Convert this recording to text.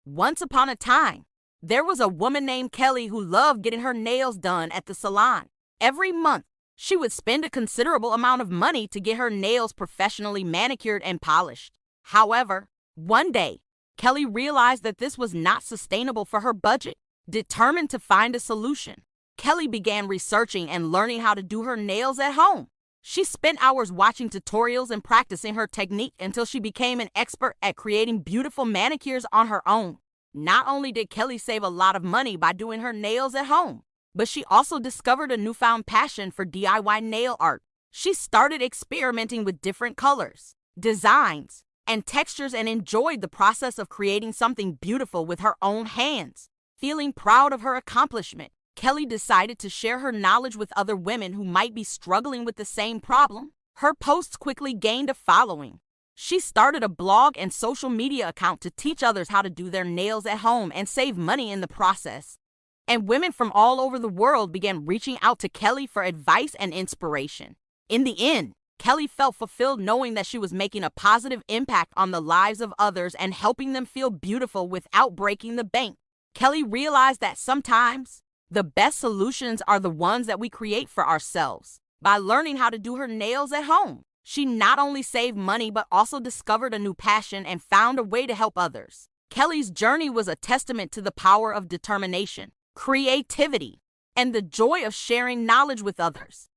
Once upon a time, there was a woman named Kelly who loved getting her nails done at the salon. Every month, she would spend a considerable amount of money to get her nails professionally manicured and polished. However, one day, Kelly realized that this was not sustainable for her budget. Determined to find a solution, Kelly began researching and learning how to do her nails at home. She spent hours watching tutorials and practicing her technique until she became an expert at creating beautiful manicures on her own. Not only did Kelly save a lot of money by doing her nails at home, but she also discovered a newfound passion for DIY nail art. She started experimenting with different colors, designs, and textures and enjoyed the process of creating something beautiful with her own hands. Feeling proud of her accomplishment, Kelly decided to share her knowledge with other women who might be struggling with the same problem. Her posts quickly gained a following. She started a blog and social media account to teach others how to do their nails at home and save money in the process. And women from all over the world began reaching out to Kelly for advice and inspiration. In the end, Kelly felt fulfilled knowing that she was making a positive impact on the lives of others and helping them feel beautiful without breaking the bank. Kelly realized that sometimes the best solutions are the ones that we create for ourselves. By learning how to do her nails at home, she not only saved money but also discovered a new passion and found a way to help others. Kelly's journey was a testament to the power of determination, creativity, and the joy of sharing knowledge with others.